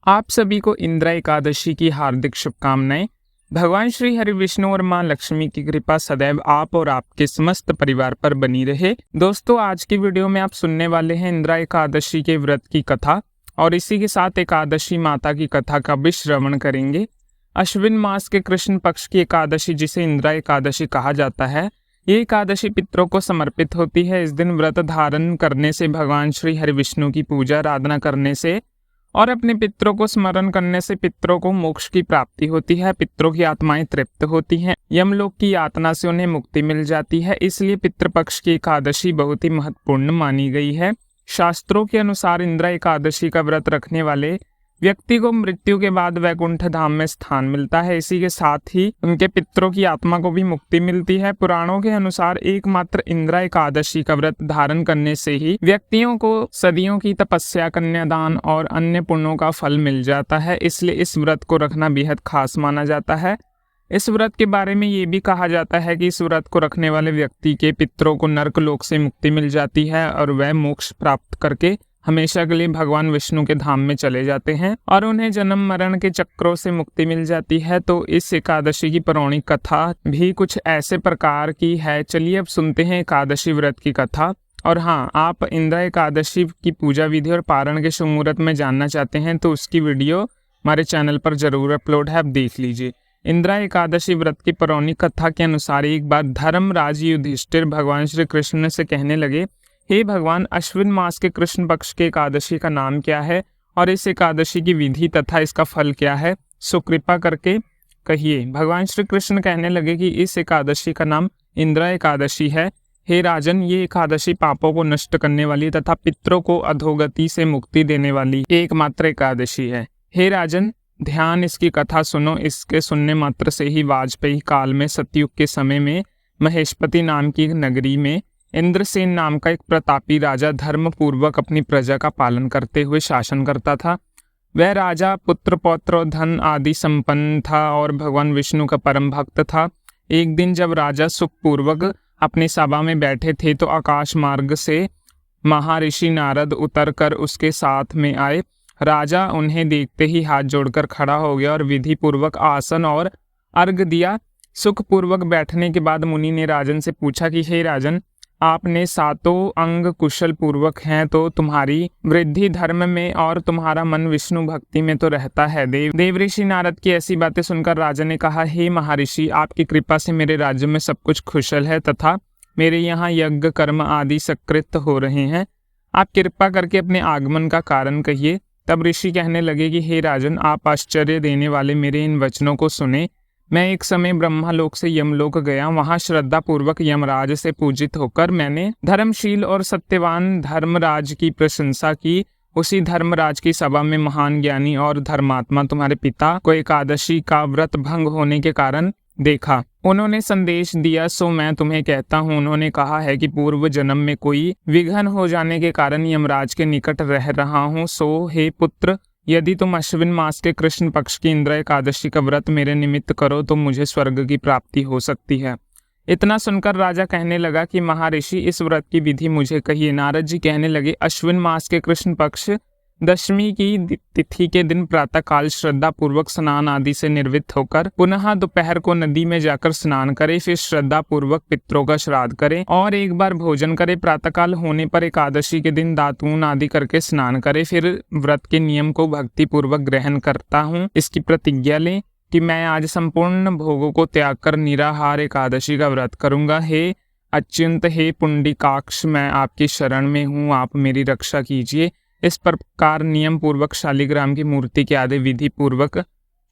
आप सभी को इंदिरा एकादशी की हार्दिक शुभकामनाएं। भगवान श्री हरि विष्णु और मां लक्ष्मी की कृपा सदैव आप और आपके समस्त परिवार पर बनी रहे। दोस्तों, आज की वीडियो में आप सुनने वाले हैं इंदिरा एकादशी के व्रत की कथा और इसी के साथ एकादशी माता की कथा का भी श्रवण करेंगे। अश्विन मास के कृष्ण पक्ष की एकादशी, जिसे इंदिरा एकादशी कहा जाता है, ये एकादशी पितरों को समर्पित होती है। इस दिन व्रत धारण करने से, भगवान श्री हरि विष्णु की पूजा आराधना करने से और अपने पितरों को स्मरण करने से पितरों को मोक्ष की प्राप्ति होती है। पितरों की आत्माएं तृप्त होती हैं, यमलोक की यातना से उन्हें मुक्ति मिल जाती है। इसलिए पितृपक्ष की एकादशी बहुत ही महत्वपूर्ण मानी गई है। शास्त्रों के अनुसार इंदिरा एकादशी का व्रत रखने वाले व्यक्ति को मृत्यु के बाद वैकुंठ धाम में स्थान मिलता है। इसी के साथ ही उनके पितरों की आत्मा को भी मुक्ति मिलती है। पुराणों के अनुसार एकमात्र इंदिरा एकादशी का व्रत धारण करने से ही व्यक्तियों को सदियों की तपस्या, कन्यादान और अन्य पुण्यों का फल मिल जाता है। इसलिए इस व्रत को रखना बेहद खास माना जाता है। इस व्रत के बारे में ये भी कहा जाता है कि इस व्रत को रखने वाले व्यक्ति के पितरों को नर्क लोक से मुक्ति मिल जाती है और वह मोक्ष प्राप्त करके हमेशा के लिए भगवान विष्णु के धाम में चले जाते हैं और उन्हें जन्म मरण के चक्रों से मुक्ति मिल जाती है। तो इस एकादशी की पौराणिक कथा भी कुछ ऐसे प्रकार की है। चलिए अब सुनते हैं एकादशी व्रत की कथा। और हाँ, आप इंदिरा एकादशी की पूजा विधि और पारण के शुभ मुहूर्त में जानना चाहते हैं तो उसकी वीडियो हमारे चैनल पर जरूर अपलोड है, आप देख लीजिए। इंदिरा एकादशी व्रत की पौराणिक कथा के अनुसार एक बार धर्मराज युधिष्ठिर भगवान श्री कृष्ण से कहने लगे, हे भगवान, अश्विन मास के कृष्ण पक्ष के एकादशी का नाम क्या है और इस एकादशी की विधि तथा इसका फल क्या है, सो कृपा करके कहिए। भगवान श्री कृष्ण कहने लगे कि इस एकादशी का नाम इंदिरा एकादशी है। हे राजन, ये एकादशी पापों को नष्ट करने वाली तथा पितरों को अधोगति से मुक्ति देने वाली एकमात्र एकादशी है। हे राजन, ध्यान इसकी कथा सुनो। इसके सुनने मात्र से ही वाजपेयी काल में, सतयुग के समय में, महेशपति नाम की एक नगरी में इंद्रसेन नाम का एक प्रतापी राजा धर्म पूर्वक अपनी प्रजा का पालन करते हुए शासन करता था। वह राजा पुत्र पौत्र और धन आदि संपन्न था और भगवान विष्णु का परम भक्त था। एक दिन जब राजा सुखपूर्वक अपनी सभा में बैठे थे तो आकाश मार्ग से महर्षि नारद उतरकर उसके साथ में आए। राजा उन्हें देखते ही हाथ जोड़कर खड़ा हो गया और विधि पूर्वक आसन और अर्घ दिया। सुखपूर्वक बैठने के बाद मुनि ने राजन से पूछा कि हे राजन, आपने सातों अंग कुशल पूर्वक हैं तो तुम्हारी वृद्धि धर्म में और तुम्हारा मन विष्णु भक्ति में तो रहता है। देवऋषि नारद की ऐसी बातें सुनकर राजा ने कहा, हे महर्षि, आपकी कृपा से मेरे राज्य में सब कुछ कुशल है तथा मेरे यहाँ यज्ञ कर्म आदि सकृत हो रहे हैं। आप कृपा करके अपने आगमन का कारण कहिए। तब ऋषि कहने लगे कि हे राजन, आप आश्चर्य देने वाले मेरे इन वचनों को सुने। मैं एक समय ब्रह्मलोक से यमलोक गया। वहां श्रद्धा पूर्वक यमराज से पूजित होकर मैंने धर्मशील और सत्यवान धर्मराज की प्रशंसा की। उसी धर्मराज की सभा में महान ज्ञानी और धर्मात्मा तुम्हारे पिता को एकादशी का व्रत भंग होने के कारण देखा। उन्होंने संदेश दिया, सो मैं तुम्हें कहता हूँ। उन्होंने कहा है कि पूर्व जन्म में कोई विघ्न हो जाने के कारण यमराज के निकट रह रहा हूँ। सो हे पुत्र, यदि तुम अश्विन मास के कृष्ण पक्ष की इंदिरा एकादशी का व्रत मेरे निमित्त करो तो मुझे स्वर्ग की प्राप्ति हो सकती है। इतना सुनकर राजा कहने लगा कि महर्षि, इस व्रत की विधि मुझे कहिए। नारद जी कहने लगे, अश्विन मास के कृष्ण पक्ष दशमी की तिथि के दिन प्रातः काल श्रद्धा पूर्वक स्नान आदि से निर्वृत्त होकर पुनः दोपहर को नदी में जाकर स्नान करे, फिर श्रद्धा पूर्वक पितरों का श्राद्ध करे और एक बार भोजन करे। प्रातःकाल होने पर एकादशी के दिन दातून आदि करके स्नान करे। फिर व्रत के नियम को भक्ति पूर्वक ग्रहण करता हूँ। इसकी प्रतिज्ञा लें कि मैं आज संपूर्ण भोगों को त्याग कर निराहार एकादशी का व्रत करूंगा। हे अच्युत, हे पुंडीकाक्ष, मैं आपकी शरण में हूँ, आप मेरी रक्षा कीजिए। इस प्रकार नियम पूर्वक शालिग्राम की मूर्ति के आदि विधि पूर्वक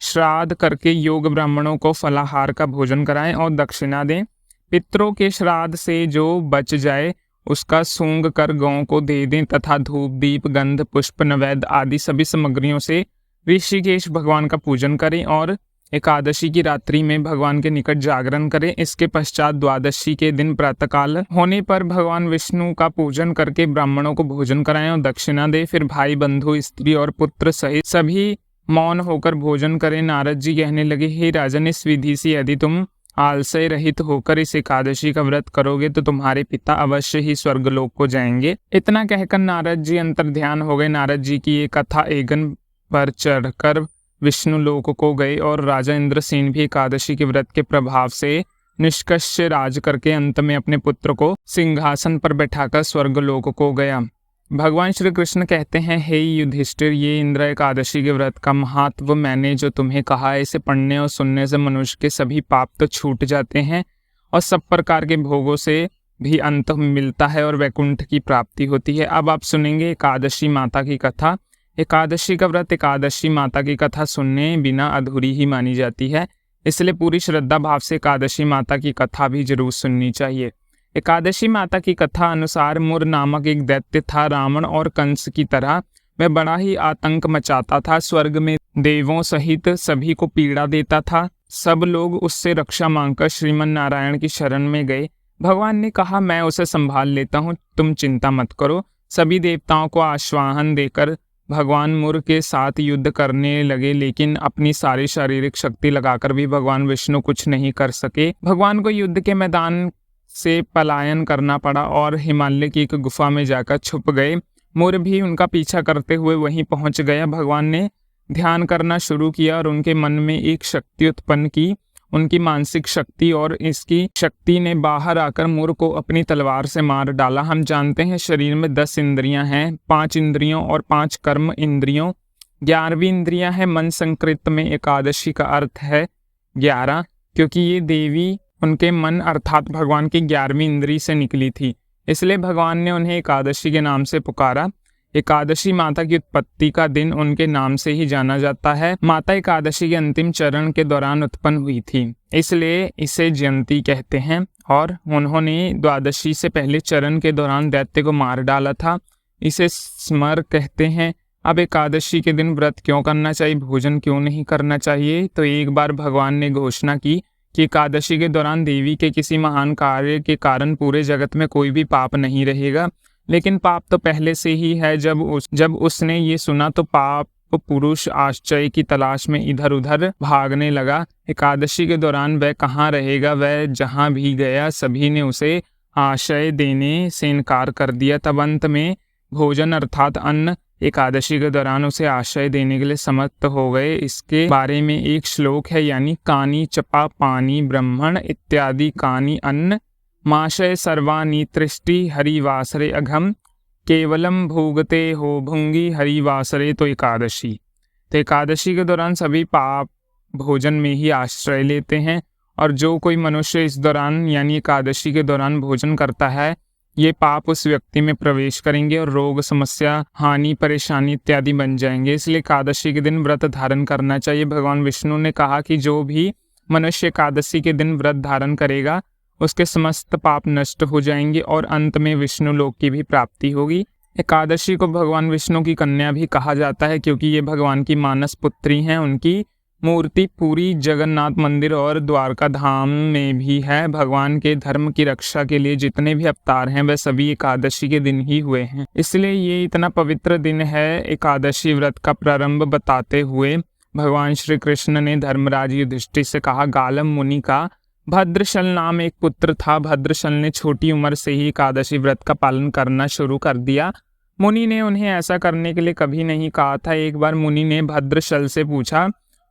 श्राद्ध करके योग ब्राह्मणों को फलाहार का भोजन कराएं और दक्षिणा दें। पितरों के श्राद्ध से जो बच जाए उसका सूंघ कर गौं को दे दें तथा धूप, दीप, गंध, पुष्प, नैवेद्य आदि सभी सामग्रियों से ऋषिकेश भगवान का पूजन करें और एकादशी की रात्रि में भगवान के निकट जागरण करें। इसके पश्चात द्वादशी के दिन प्रातःकाल होने पर भगवान विष्णु का पूजन करके ब्राह्मणों को भोजन कराएं और दक्षिणा दें। फिर भाई, बंधु, स्त्री और पुत्र सहित सभी मौन होकर भोजन करें। नारद जी कहने लगे, हे राजन, इस विधि से यदि तुम आलस्य रहित होकर इस एकादशी का व्रत करोगे तो तुम्हारे पिता अवश्य ही स्वर्गलोक को जाएंगे। इतना कहकर नारद जी अंतर्ध्यान हो गए। नारद जी की ये कथा एगन पर चढ़कर विष्णु लोक को गए और राजा इंद्रसेन भी एकादशी के व्रत के प्रभाव से निष्कर्ष राज करके अंत में अपने पुत्र को सिंहासन पर बैठाकर स्वर्गलोक को गया। भगवान श्री कृष्ण कहते हैं, हे युधिष्ठिर, ये इंद्र एकादशी के व्रत का महत्व मैंने जो तुम्हें कहा है, इसे पढ़ने और सुनने से मनुष्य के सभी पाप तो छूट जाते हैं और सब प्रकार के भोगों से भी अंत मिलता है और वैकुंठ की प्राप्ति होती है। अब आप सुनेंगे एकादशी माता की कथा। एकादशी का व्रत एकादशी माता की कथा सुनने बिना अधूरी ही मानी जाती है, इसलिए पूरी श्रद्धा भाव से एकादशी माता की कथा भी जरूर सुननी चाहिए। एकादशी माता की कथा अनुसार मुर नामक एक दैत्य था। रावण और कंस की तरह वह बड़ा ही आतंक मचाता था। स्वर्ग में देवों सहित सभी को पीड़ा देता था। सब लोग उससे रक्षा मांगकर श्रीमन नारायण की शरण में गए। भगवान ने कहा, मैं उसे संभाल लेता हूँ, तुम चिंता मत करो। सभी देवताओं को आश्वासन देकर भगवान मुर के साथ युद्ध करने लगे, लेकिन अपनी सारी शारीरिक शक्ति लगाकर भी भगवान विष्णु कुछ नहीं कर सके। भगवान को युद्ध के मैदान से पलायन करना पड़ा और हिमालय की एक गुफा में जाकर छुप गए। मुर भी उनका पीछा करते हुए वहीं पहुंच गया। भगवान ने ध्यान करना शुरू किया और उनके मन में एक शक्ति उत्पन्न की, उनकी मानसिक शक्ति, और इसकी शक्ति ने बाहर आकर मुर को अपनी तलवार से मार डाला। हम जानते हैं शरीर में 10 इंद्रियां हैं, 5 इंद्रियों और 5 कर्म इंद्रियों। 11वीं इंद्रियां है मन। संस्कृत में एकादशी का अर्थ है 11, क्योंकि ये देवी उनके मन अर्थात भगवान की 11वीं इंद्री से निकली थी, इसलिए भगवान ने उन्हें एकादशी के नाम से पुकारा। एकादशी माता की उत्पत्ति का दिन उनके नाम से ही जाना जाता है। माता एकादशी के अंतिम चरण के दौरान उत्पन्न हुई थी, इसलिए इसे जयंती कहते हैं, और उन्होंने द्वादशी से पहले चरण के दौरान दैत्य को मार डाला था, इसे स्मर कहते हैं। अब एकादशी के दिन व्रत क्यों करना चाहिए, भोजन क्यों नहीं करना चाहिए? तो एक बार भगवान ने घोषणा की कि एकादशी के दौरान देवी के किसी महान कार्य के कारण पूरे जगत में कोई भी पाप नहीं रहेगा। लेकिन पाप तो पहले से ही है। जब उसने ये सुना तो पाप पुरुष आश्चर्य की तलाश में इधर उधर भागने लगा। एकादशी के दौरान वह कहाँ रहेगा? वह जहाँ भी गया सभी ने उसे आश्रय देने से इनकार कर दिया। तब अंत में भोजन अर्थात अन्न एकादशी के दौरान उसे आश्रय देने के लिए समर्थ हो गए। इसके बारे में एक श्लोक है, यानी कानी चपा पानी ब्रह्मण इत्यादि कानी अन्न माशय सर्वानी तृष्टि हरिवासरे अघम केवलम भोगते हो भुंगी हरिवासरे। तो एकादशी के दौरान सभी पाप भोजन में ही आश्रय लेते हैं, और जो कोई मनुष्य इस दौरान यानी एकादशी के दौरान भोजन करता है, ये पाप उस व्यक्ति में प्रवेश करेंगे और रोग समस्या हानि परेशानी इत्यादि बन जाएंगे। इसलिए एकादशी के दिन व्रत धारण करना चाहिए। भगवान विष्णु ने कहा कि जो भी मनुष्य एकादशी के दिन व्रत धारण करेगा उसके समस्त पाप नष्ट हो जाएंगे और अंत में विष्णु लोक की भी प्राप्ति होगी। एकादशी को भगवान विष्णु की कन्या भी कहा जाता है, क्योंकि ये भगवान की मानस पुत्री हैं। उनकी मूर्ति पूरी जगन्नाथ मंदिर और द्वारका धाम में भी है। भगवान के धर्म की रक्षा के लिए जितने भी अवतार हैं वह सभी एकादशी के दिन ही हुए हैं, इसलिए ये इतना पवित्र दिन है। एकादशी व्रत का प्रारंभ बताते हुए भगवान श्री कृष्ण ने धर्मराज युधिष्ठिर से कहा, गालम मुनि का भद्रशल नाम एक पुत्र था। भद्रशल ने छोटी उम्र से ही एकादशी व्रत का पालन करना शुरू कर दिया। मुनि ने उन्हें ऐसा करने के लिए कभी नहीं कहा था। एक बार मुनि ने भद्रशल से पूछा,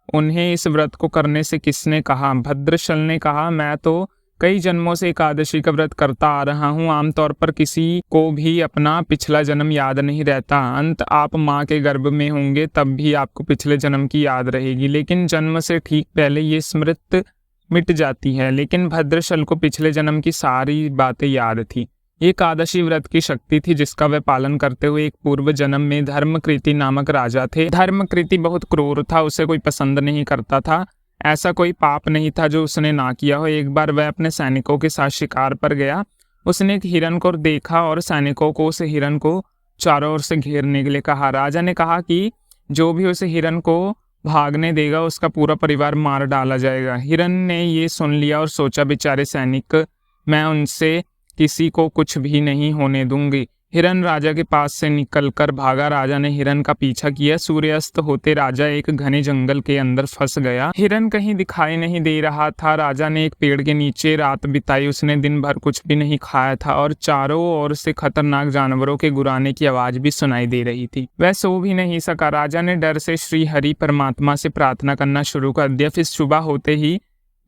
उन्हें इस व्रत को करने से किसने कहा? भद्रशल ने कहा, मैं तो कई जन्मों से एकादशी का व्रत करता आ रहा हूँ। आमतौर पर किसी को भी अपना पिछला जन्म याद नहीं रहता। अंत आप माँ के गर्भ में होंगे तब भी आपको पिछले जन्म की याद रहेगी, लेकिन जन्म से ठीक पहले ये स्मृति मिट जाती है। लेकिन भद्रशल को पिछले जन्म की सारी बातें याद थी। ये एकादशी व्रत की शक्ति थी जिसका वह पालन करते हुए एक पूर्व जन्म में धर्मकृति नामक राजा थे। धर्मकृति बहुत क्रूर था, उसे कोई पसंद नहीं करता था। ऐसा कोई पाप नहीं था जो उसने ना किया हो। एक बार वह अपने सैनिकों के साथ शिकार पर गया। उसने एक हिरन को देखा और सैनिकों को उस हिरन को चारों ओर से घेरने के लिए कहा। राजा ने कहा कि जो भी उस हिरन को भागने देगा उसका पूरा परिवार मार डाला जाएगा। हिरन ने ये सुन लिया और सोचा, बेचारे सैनिक, मैं उनसे किसी को कुछ भी नहीं होने दूंगी। हिरन राजा के पास से निकलकर भागा। राजा ने हिरन का पीछा किया। सूर्यास्त होते राजा एक घने जंगल के अंदर फंस गया। हिरन कहीं दिखाई नहीं दे रहा था। राजा ने एक पेड़ के नीचे रात बिताई। उसने दिन भर कुछ भी नहीं खाया था और चारों ओर से खतरनाक जानवरों के गुर्राने की आवाज भी सुनाई दे रही थी। वह सो भी नहीं सका। राजा ने डर से श्री हरि परमात्मा से प्रार्थना करना शुरू कर दिया। फिर सुबह होते ही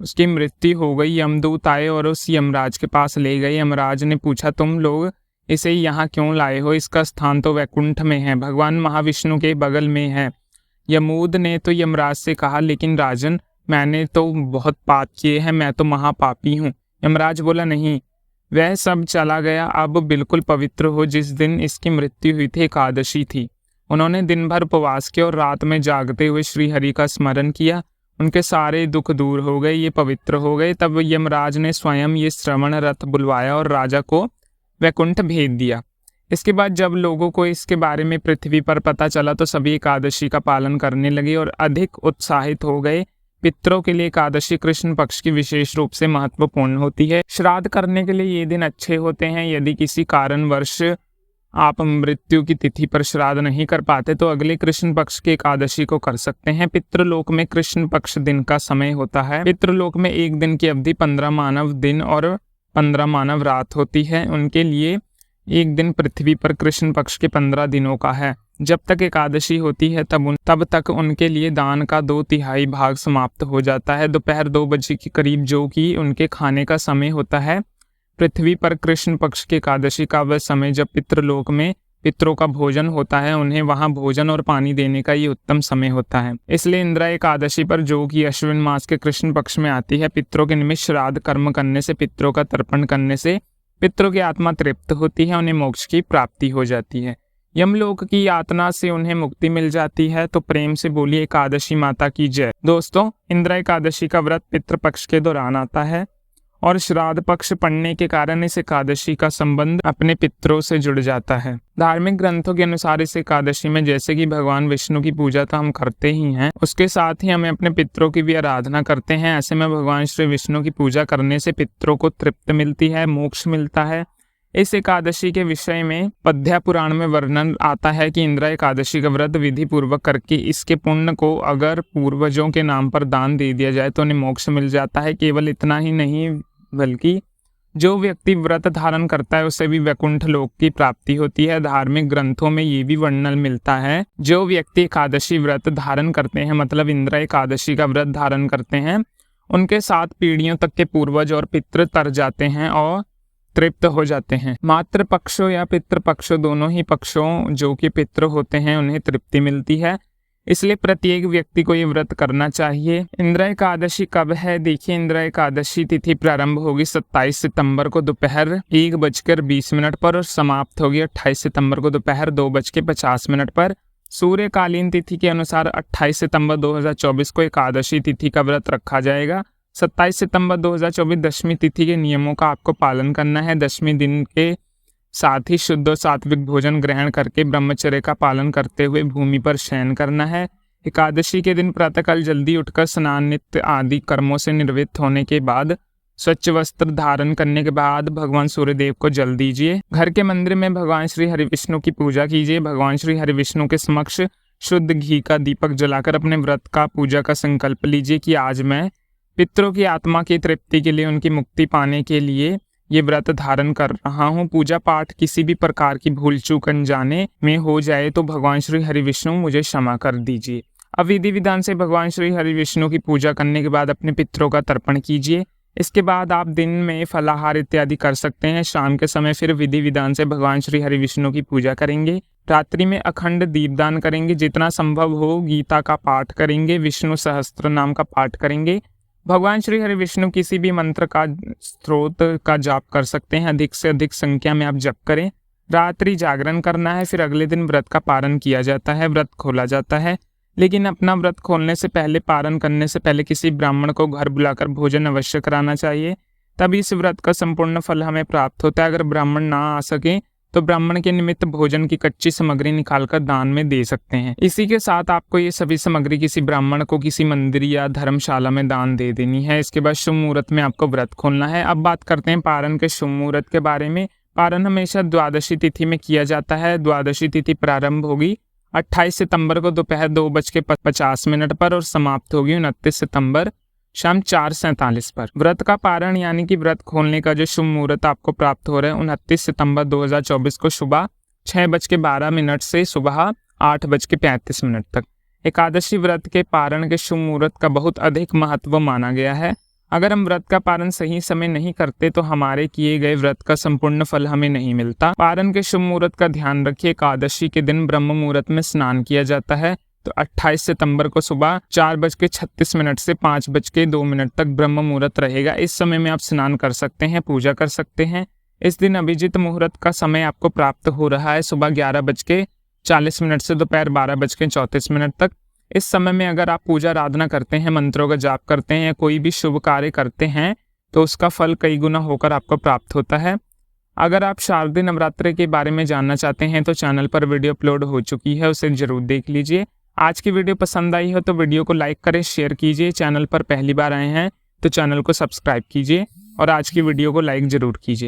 उसकी मृत्यु हो गई। यमदूत आए और उस यमराज के पास ले गए। यमराज ने पूछा, तुम लोग इसे यहाँ क्यों लाए हो? इसका स्थान तो वैकुंठ में है, भगवान महाविष्णु के बगल में है। यमूद ने तो यमराज से कहा, लेकिन राजन, मैंने तो बहुत पाप किए हैं, मैं तो महापापी हूँ। यमराज बोला, नहीं, वह सब चला गया, अब बिल्कुल पवित्र हो। जिस दिन इसकी मृत्यु हुई थी एकादशी थी। उन्होंने दिन भर उपवास किया और रात में जागते हुए श्री हरि का स्मरण किया। उनके सारे दुख दूर हो गए, ये पवित्र हो गए। तब यमराज ने स्वयं ये श्रवण रथ बुलवाया और राजा को वैकुंठ भेज दिया। इसके बाद जब लोगों को इसके बारे में पृथ्वी पर पता चला तो सभी एकादशी का पालन करने लगे और अधिक उत्साहित हो गए। पितरों के लिए एकादशी कृष्ण पक्ष की विशेष रूप से महत्वपूर्ण होती है। श्राद्ध करने के लिए ये दिन अच्छे होते हैं। यदि किसी कारणवश आप मृत्यु की तिथि पर श्राद्ध नहीं कर पाते तो अगले कृष्ण पक्ष की एकादशी को कर सकते हैं। पितृलोक में कृष्ण पक्ष दिन का समय होता है। पितृलोक में एक दिन की अवधि 15 मानव दिन और 15 मानव रात होती है। उनके लिए एक दिन पृथ्वी पर कृष्ण पक्ष के 15 दिनों का है। जब तक एकादशी होती है तब तक उनके लिए दान का 2/3 भाग समाप्त हो जाता है। दोपहर 2 बजे के करीब, जो कि उनके खाने का समय होता है, पृथ्वी पर कृष्ण पक्ष की एकादशी का वह समय जब पितृलोक में पितरों का भोजन होता है, उन्हें वहां भोजन और पानी देने का ये उत्तम समय होता है। इसलिए इंदिरा एकादशी पर, जो कि अश्विन मास के कृष्ण पक्ष में आती है, पितरों के निमित्त श्राद्ध कर्म करने से, पितरों का तर्पण करने से पितरों की आत्मा तृप्त होती है, उन्हें मोक्ष की प्राप्ति हो जाती है। यमलोक की यातना से उन्हें मुक्ति मिल जाती है। तो प्रेम से बोलिए एकादशी माता की जय। दोस्तों, इंदिरा एकादशी का व्रत पितृपक्ष के दौरान आता है और श्राद्ध पक्ष पड़ने के कारण इस एकादशी का संबंध अपने पितरों से जुड़ जाता है। धार्मिक ग्रंथों के अनुसार इस एकादशी में जैसे कि भगवान विष्णु की पूजा तो हम करते ही हैं, उसके साथ ही हमें अपने पितरों की भी आराधना करते हैं। ऐसे में भगवान श्री विष्णु की पूजा करने से पितरों को तृप्ति मिलती है, मोक्ष मिलता है। इस एकादशी के विषय में पद्या पुराण में वर्णन आता है कि इंदिरा एकादशी का व्रत विधि पूर्वक करके इसके पुण्य को अगर पूर्वजों के नाम पर दान दे दिया जाए तो उन्हें मोक्ष मिल जाता है। केवल इतना ही नहीं, बल्कि जो व्यक्ति व्रत धारण करता है उसे भी वैकुंठ लोक की प्राप्ति होती है। धार्मिक ग्रंथों में ये भी वर्णन मिलता है, जो व्यक्ति एकादशी व्रत धारण करते हैं, मतलब इंदिरा एकादशी का व्रत धारण करते हैं, उनके 7 पीढ़ियों तक के पूर्वज और पितृ तर जाते हैं और तृप्त हो जाते हैं। मातृ पक्षों या पितृ पक्षों, दोनों ही पक्षों जो कि पितृ होते हैं, उन्हें तृप्ति मिलती है। इसलिए प्रत्येक व्यक्ति को ये व्रत करना चाहिए। इंदिरा एकादशी कब है? देखिए, इंदिरा एकादशी तिथि प्रारंभ होगी 27 सितंबर को दोपहर 1:20 पर और समाप्त होगी 28 सितंबर को दोपहर 2:50 पर। सूर्यकालीन तिथि के अनुसार 28 सितंबर 2024 को एकादशी तिथि का व्रत रखा जाएगा। 27 सितंबर 2024 दशमी तिथि के नियमों का आपको पालन करना है। दशमी दिन के साथ ही शुद्ध और सात्विक भोजन ग्रहण करके ब्रह्मचर्य का पालन करते हुए भूमि पर शयन करना है। एकादशी के दिन प्रातःकाल जल्दी उठकर स्नान नित्य आदि कर्मों से निवृत्त होने के बाद स्वच्छ वस्त्र धारण करने के बाद भगवान सूर्यदेव को जल दीजिए। घर के मंदिर में भगवान श्री हरि विष्णु की पूजा कीजिए। भगवान श्री हरि विष्णु के समक्ष शुद्ध घी का दीपक जलाकर अपने व्रत का पूजा का संकल्प लीजिए कि आज मैं पितरों की आत्मा की तृप्ति के लिए, उनकी मुक्ति पाने के लिए ये व्रत धारण कर रहा हूँ। पूजा पाठ किसी भी प्रकार की भूल चूक अनजाने में हो जाए तो भगवान श्री हरि विष्णु मुझे क्षमा कर दीजिए। अब विधि विधान से भगवान श्री हरि विष्णु की पूजा करने के बाद अपने पितरों का तर्पण कीजिए। इसके बाद आप दिन में फलाहार इत्यादि कर सकते हैं। शाम के समय फिर विधि विधान से भगवान श्री हरि विष्णु की पूजा करेंगे। रात्रि में अखंड दीपदान करेंगे। जितना संभव हो गीता का पाठ करेंगे, विष्णु सहस्त्र नाम का पाठ करेंगे। भगवान श्री हरि विष्णु किसी भी मंत्र का स्त्रोत का जाप कर सकते हैं। अधिक से अधिक संख्या में आप जप करें। रात्रि जागरण करना है, फिर अगले दिन व्रत का पारण किया जाता है, व्रत खोला जाता है। लेकिन अपना व्रत खोलने से पहले, पारण करने से पहले किसी ब्राह्मण को घर बुलाकर भोजन अवश्य कराना चाहिए, तभी इस व्रत का संपूर्ण फल हमें प्राप्त होता है। अगर ब्राह्मण ना आ सके तो ब्राह्मण के निमित्त भोजन की कच्ची सामग्री निकालकर दान में दे सकते हैं। इसी के साथ आपको ये सभी सामग्री किसी ब्राह्मण को किसी मंदिर या धर्मशाला में दान दे देनी है। इसके बाद शुभ मुहूर्त में आपको व्रत खोलना है। अब बात करते हैं पारण के शुभ मुहूर्त के बारे में। पारण हमेशा द्वादशी तिथि में किया जाता है। द्वादशी तिथि प्रारंभ होगी 28 सितंबर को दोपहर 2:50 पर और समाप्त होगी 29 सितंबर शाम 4:47 पर। व्रत का पारण यानी कि व्रत खोलने का जो शुभ मुहूर्त आपको प्राप्त हो रहा है 29 सितंबर 2024 को सुबह 6:12 से सुबह 8:35 तक। एकादशी व्रत के पारण के शुभ मुहूर्त का बहुत अधिक महत्व माना गया है। अगर हम व्रत का पारण सही समय नहीं करते तो हमारे किए गए व्रत का संपूर्ण फल हमें नहीं मिलता। पारण के शुभ मुहूर्त का ध्यान रखिए। एकादशी के दिन ब्रह्म मुहूर्त में स्नान किया जाता है, तो 28 सितंबर को सुबह 4:36 से 5:02 तक ब्रह्म मुहूर्त रहेगा। इस समय में आप स्नान कर सकते हैं, पूजा कर सकते हैं। इस दिन अभिजीत मुहूर्त का समय आपको प्राप्त हो रहा है सुबह 11:40 से दोपहर 12:34 तक। इस समय में अगर आप पूजा आराधना करते हैं, मंत्रों का जाप करते हैं या कोई भी शुभ कार्य करते हैं तो उसका फल कई गुना होकर आपको प्राप्त होता है। अगर आप शारदीय नवरात्रि के बारे में जानना चाहते हैं तो चैनल पर वीडियो अपलोड हो चुकी है, उसे जरूर देख लीजिए। आज की वीडियो पसंद आई हो तो वीडियो को लाइक करें, शेयर कीजिए। चैनल पर पहली बार आए हैं तो चैनल को सब्सक्राइब कीजिए और आज की वीडियो को लाइक जरूर कीजिए।